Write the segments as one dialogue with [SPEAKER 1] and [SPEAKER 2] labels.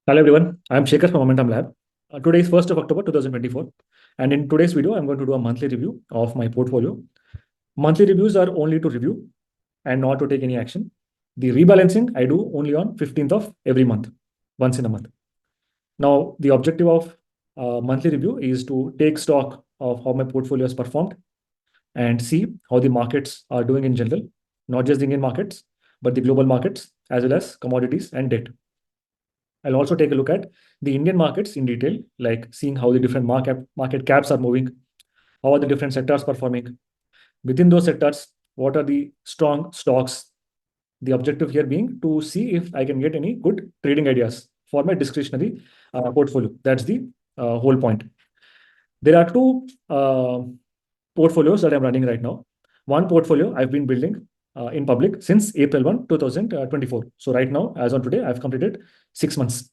[SPEAKER 1] Hello everyone, I am Shekhar from Momentum Lab. Today is 1st of October 2024, and in today's video, I'm going to do a monthly review of my portfolio. Monthly reviews are only to review and not to take any action. The rebalancing I do only on 15th of every month, once in a month. Now, the objective of monthly review is to take stock of how my portfolio has performed and see how the markets are doing in general, not just the Indian markets, but the global markets as well as commodities and debt. I'll also take a look at the Indian markets in detail, like seeing how the different market caps are moving, how are the different sectors performing. Within those sectors, what are the strong stocks? The objective here being to see if I can get any good trading ideas for my discretionary portfolio. That's the whole point. There are two portfolios that I'm running right now. One portfolio I've been building in public since April 2024. So right now, as on today, I've completed 6 months.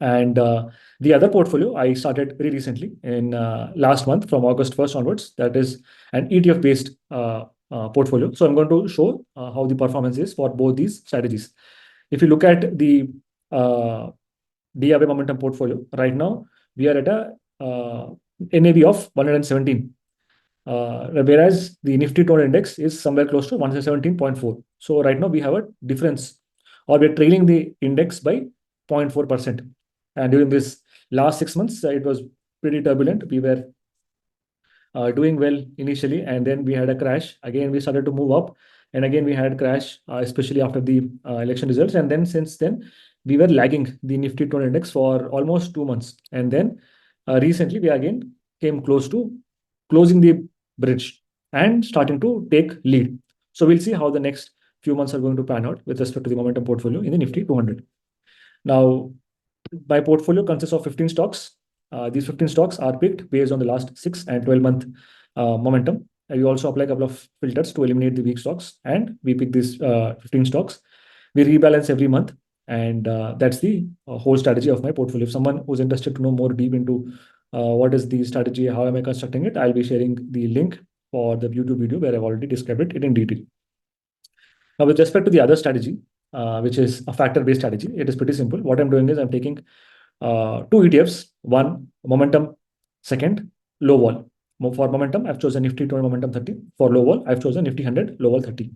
[SPEAKER 1] And the other portfolio I started very recently in last month from August 1st onwards. That is an ETF based portfolio. So I'm going to show how the performance is for both these strategies. If you look at the DAV momentum portfolio, right now we are at a NAV of 117. Whereas the Nifty 200 index is somewhere close to 117.4. So right now we have a difference, or we're trailing the index by 0.4%. And during this last 6 months, it was pretty turbulent. We were doing well initially, and then we had a crash. Again, we started to move up, and again we had crash, especially after the election results. And then since then, we were lagging the Nifty 200 index for almost 2 months. And then recently, we again came close to closing the bridge and starting to take lead. So we'll see how the next few months are going to pan out with respect to the momentum portfolio in the Nifty 200. Now, my portfolio consists of 15 stocks. These 15 stocks are picked based on the last 6 and 12-month momentum. We also apply a couple of filters to eliminate the weak stocks, and we pick these 15 stocks. We rebalance every month, and that's the whole strategy of my portfolio. If someone who's interested to know more deep into what is the strategy, how am I constructing it, I'll be sharing the link for the YouTube video where I've already described it in detail. Now, with respect to the other strategy, which is a factor-based strategy, it is pretty simple. What I'm doing is I'm taking two ETFs, one momentum, second low vol. For momentum, I've chosen Nifty 200 momentum 30. For low vol, I've chosen Nifty 100 low vol 30.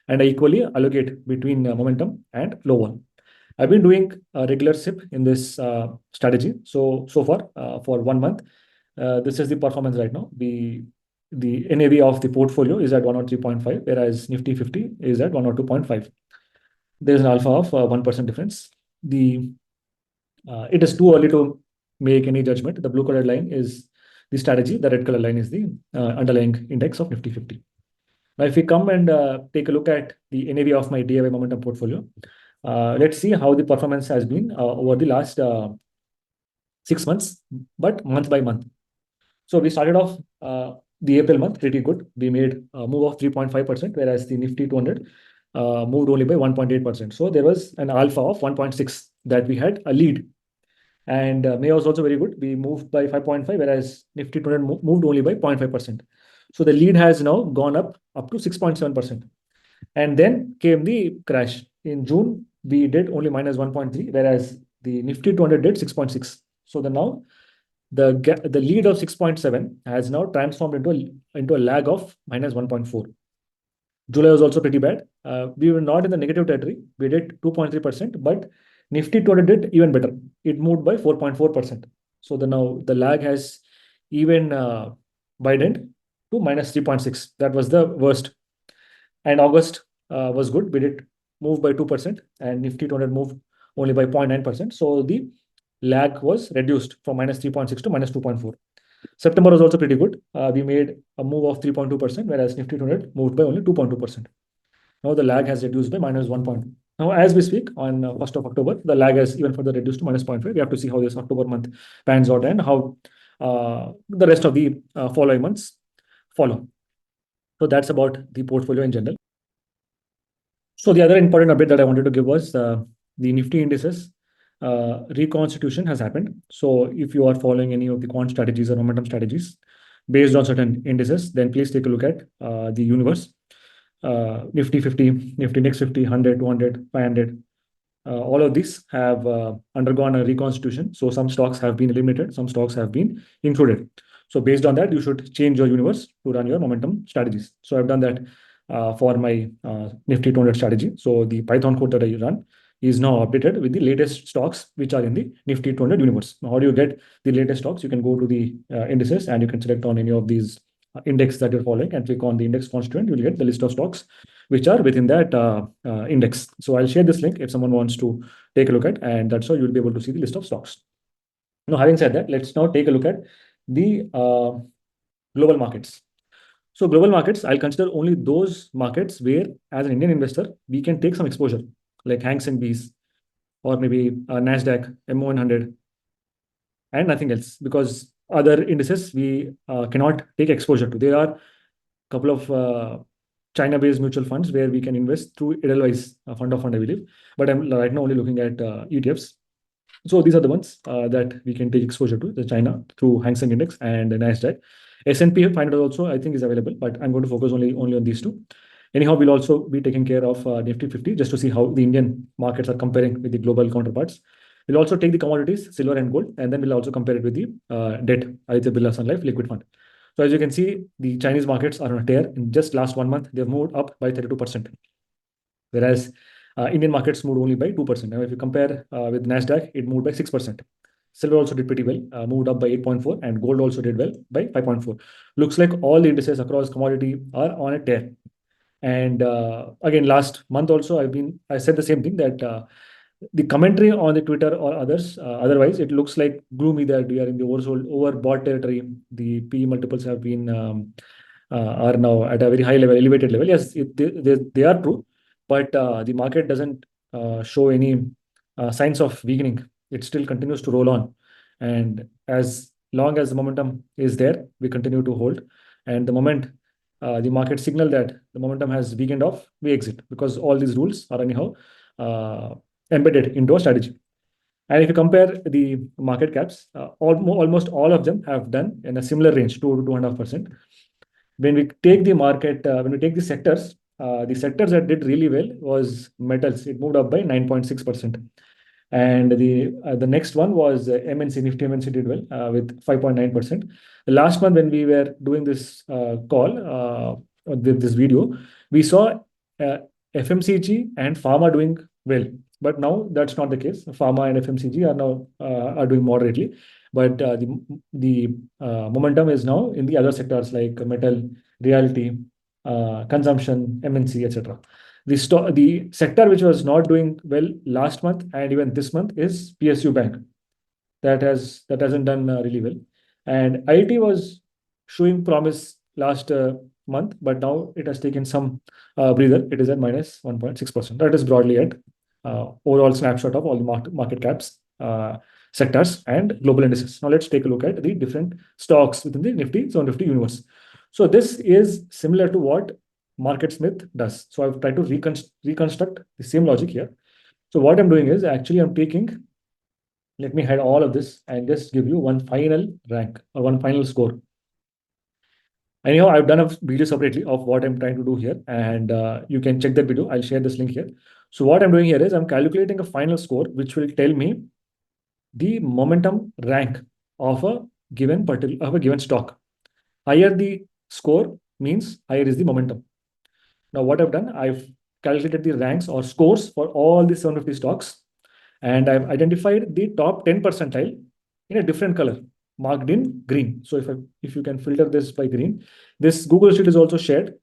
[SPEAKER 1] And I equally allocate between momentum and low vol. I've been doing a regular SIP in this strategy. So far, for 1 month, this is the performance right now. The NAV of the portfolio is at 103.5, whereas Nifty 50 is at 102.5. There's an alpha of 1% difference. It is too early to make any judgment. The blue colored line is the strategy. The red color line is the underlying index of Nifty 50. Now, if we come and take a look at the NAV of my DAV momentum portfolio, let's see how the performance has been over the last 6 months, but month by month. So we started off the April month pretty good. We made a move of 3.5%, whereas the Nifty 200 moved only by 1.8%. So there was an alpha of 1.6 that we had a lead. And May was also very good. We moved by 5.5, whereas Nifty 200 moved only by 0.5%. So the lead has now gone up to 6.7%. And then came the crash. In June, we did only minus 1.3, whereas the Nifty 200 did 6.6. So now the lead of 6.7 has now transformed into a lag of minus 1.4. July was also pretty bad. We were not in the negative territory. We did 2.3%, but Nifty 200 did even better. It moved by 4.4%. So now the lag has even widened to minus 3.6. That was the worst. And August was good. We did move by 2%, and Nifty 200 moved only by 0.9%. So the lag was reduced from minus 3.6 to minus 2.4. September was also pretty good. We made a move of 3.2%, whereas Nifty 200 moved by only 2.2%. Now the lag has reduced by minus 1 point. Now, as we speak, on 1st of October, the lag has even further reduced to minus 0.5. We have to see how this October month pans out and how the rest of the following months follow. So that's about the portfolio in general. So the other important update that I wanted to give was the Nifty indices reconstitution has happened. So if you are following any of the quant strategies or momentum strategies based on certain indices, then please take a look at the universe. Nifty 50, Nifty Next 50, 100, 200, 500. all of these have undergone a reconstitution. So some stocks have been eliminated, some stocks have been included. So based on that, you should change your universe to run your momentum strategies. So I've done that for my Nifty 200 strategy. So the Python code that I run is now updated with the latest stocks which are in the Nifty 200 universe. Now, how do you get the latest stocks? You can go to the indices and you can select on any of these index that you're following and click on the index constituent. You'll get the list of stocks which are within that index. So I'll share this link if someone wants to take a look at, and that's how you'll be able to see the list of stocks. Now, having said that, let's now take a look at the global markets. So global markets, I'll consider only those markets where, as an Indian investor, we can take some exposure, like Hang Seng Bees, or maybe Nasdaq, MO100, and nothing else, because other indices we cannot take exposure to. There are a couple of China-based mutual funds where we can invest through Edelweiss fund of fund, I believe. But I'm right now only looking at ETFs. So these are the ones that we can take exposure to, the China through Hang Seng Index and Nasdaq. S&P 500 also I think is available, but I'm going to focus only on these two. Anyhow, we'll also be taking care of Nifty 50 just to see how the Indian markets are comparing with the global counterparts. We'll also take the commodities, silver and gold, and then we'll also compare it with the debt, Aditya Birla Sun Life liquid fund. So as you can see, the Chinese markets are on a tear. In just last 1 month, they've moved up by 32%, whereas Indian markets moved only by 2%. Now, if you compare with Nasdaq, it moved by 6%. Silver also did pretty well, moved up by 8.4, and gold also did well by 5.4. Looks like all the indices across commodity are on a tear. And again, last month also, I said the same thing, that the commentary on the Twitter or others, otherwise, it looks like gloomy that we are in the overbought territory. The PE multiples have been are now at a very high level, elevated level. Yes, they are true, but the market doesn't show any signs of weakening. It still continues to roll on, and as long as the momentum is there, we continue to hold. And the moment the market signal that the momentum has weakened off, we exit, because all these rules are anyhow embedded into a strategy. And if you compare the market caps, almost all of them have done in a similar range, 2 to 2.5%. When we take the sectors, the sectors that did really well was metals. It moved up by 9.6%. And the next one was MNC, Nifty MNC did well with 5.9%. Last month, when we were doing this call, this video, we saw FMCG and pharma doing well. But now that's not the case. Pharma and FMCG are now are doing moderately, but the momentum is now in the other sectors like metal, realty, consumption, MNC, etc. The sector which was not doing well last month and even this month is PSU Bank. That hasn't done really well, and IT was showing promise last month, but now it has taken some breather. It is at minus 1.6%. That is broadly at overall snapshot of all the market caps, sectors, and global indices. Now let's take a look at the different stocks within the Nifty 750 universe. So this is similar to what MarketSmith does. So I've tried to reconstruct the same logic here. So what I'm doing is actually let me hide all of this and just give you one final rank or one final score. Anyhow, I've done a video separately of what I'm trying to do here, and you can check that video. I'll share this link here. So what I'm doing here is I'm calculating a final score, which will tell me the momentum rank of a given stock. Higher the score means higher is the momentum. Now, what I've done, I've calculated the ranks or scores for all the 750 stocks, and I've identified the top 10 percentile in a different color, marked in green. So if you can filter this by green, this Google Sheet is also shared.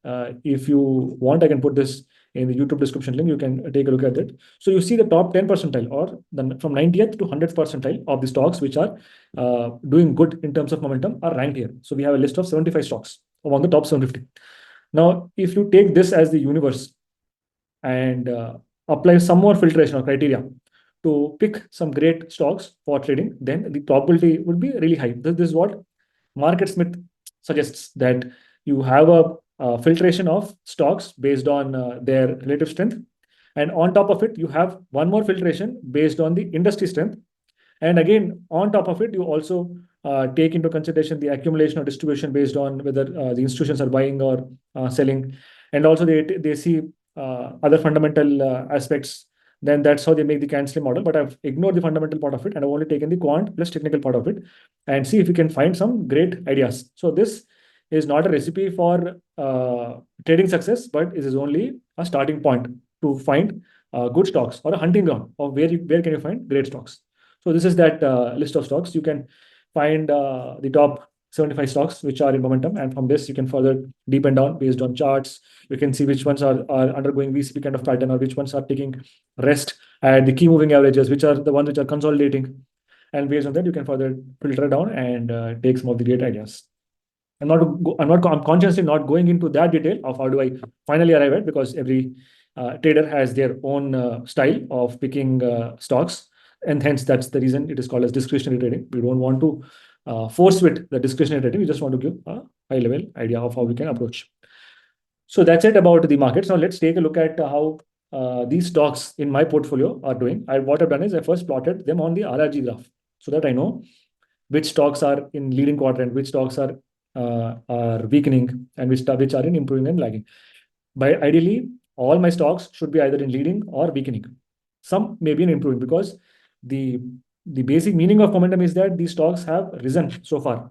[SPEAKER 1] If you want, I can put this in the YouTube description link. You can take a look at it. So you see the top 10 percentile, or from 90th to 100th percentile of the stocks which are doing good in terms of momentum are ranked here. So we have a list of 75 stocks among the top 750. Now, if you take this as the universe and apply some more filtration or criteria to pick some great stocks for trading, then the probability would be really high. This is what MarketSmith suggests, that you have a filtration of stocks based on their relative strength. And on top of it, you have one more filtration based on the industry strength. And again, on top of it, you also take into consideration the accumulation or distribution based on whether the institutions are buying or selling. And also they see other fundamental aspects then that's how they make the canceling model. But I've ignored the fundamental part of it, and I've only taken the quant plus technical part of it, and see if we can find some great ideas. So this is not a recipe for trading success, but it is only a starting point to find good stocks, or a hunting ground of where can you find great stocks. So this is that list of stocks. You can find the top 75 stocks which are in momentum, and from this you can further deepen down based on charts. You can see which ones are undergoing VCP kind of pattern, or which ones are taking rest at the key moving averages, which are the ones which are consolidating. And based on that, you can further filter down and take some of the great ideas. I'm consciously not going into that detail of how do I finally arrive at, because every trader has their own style of picking stocks, and hence that's the reason it is called as discretionary trading. We don't want to force fit the discretionary trading. We just want to give a high level idea of how we can approach. So that's it about the markets. Now let's take a look at how these stocks in my portfolio are doing. What I've done is I first plotted them on the RRG graph so that I know which stocks are in leading quadrant, which stocks are weakening, and which are in improving and lagging. By ideally, all my stocks should be either in leading or weakening. Some may be in improving, because the basic meaning of momentum is that these stocks have risen so far,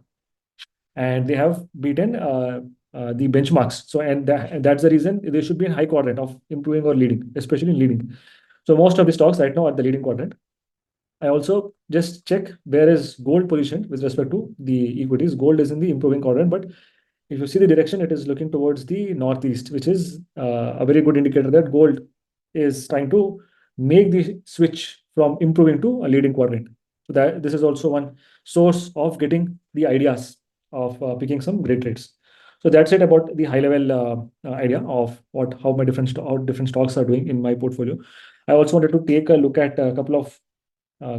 [SPEAKER 1] and they have beaten the benchmarks. So, and that's the reason they should be in high quadrant of improving or leading, especially in leading. So most of the stocks right now are the leading quadrant. I also just check where is gold positioned with respect to the equities. Gold is in the improving quadrant, but if you see the direction, it is looking towards the northeast, which is a very good indicator that gold is trying to make the switch from improving to a leading quadrant. So that this is also one source of getting the ideas of picking some great trades. So that's it about the high level idea of how different stocks are doing in my portfolio. I also wanted to take a look at a couple of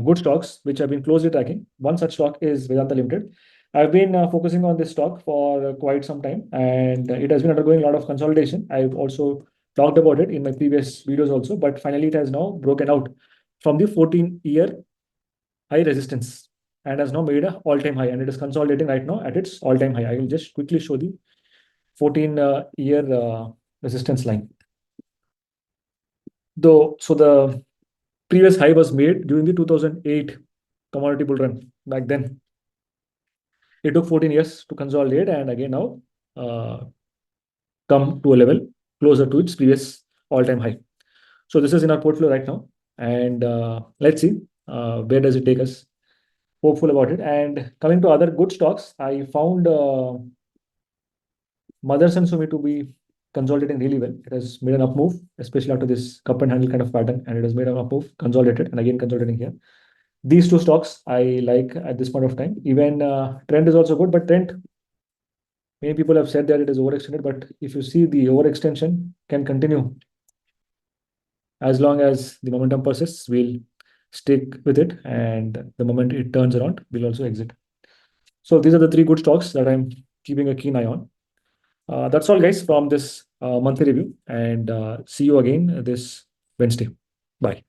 [SPEAKER 1] good stocks which I've been closely tracking. One such stock is Vedanta Limited. I've been focusing on this stock for quite some time, and it has been undergoing a lot of consolidation. I've also talked about it in my previous videos also, but finally it has now broken out from the 14-year high resistance and has now made an all-time high, and it is consolidating right now at its all-time high. I will just quickly show the 14-year resistance line. So the previous high was made during the 2008 commodity bull run back then. It took 14 years to consolidate, and again now come to a level closer to its previous all-time high. So this is in our portfolio right now, and let's see where does it take us. Hopeful about it. And coming to other good stocks, I found Motherson Sumi to be consolidating really well. It has made an up move, especially after this cup and handle kind of pattern, and it has made an up move, consolidated, and again consolidating here. These two stocks I like at this point of time. Even Trend is also good, but Trend, many people have said that it is overextended, but if you see, the overextension can continue as long as the momentum persists. We'll stick with it, and the moment it turns around, we'll also exit. So these are the three good stocks that I'm keeping a keen eye on. That's all, guys, from this monthly review, and see you again this Wednesday. Bye.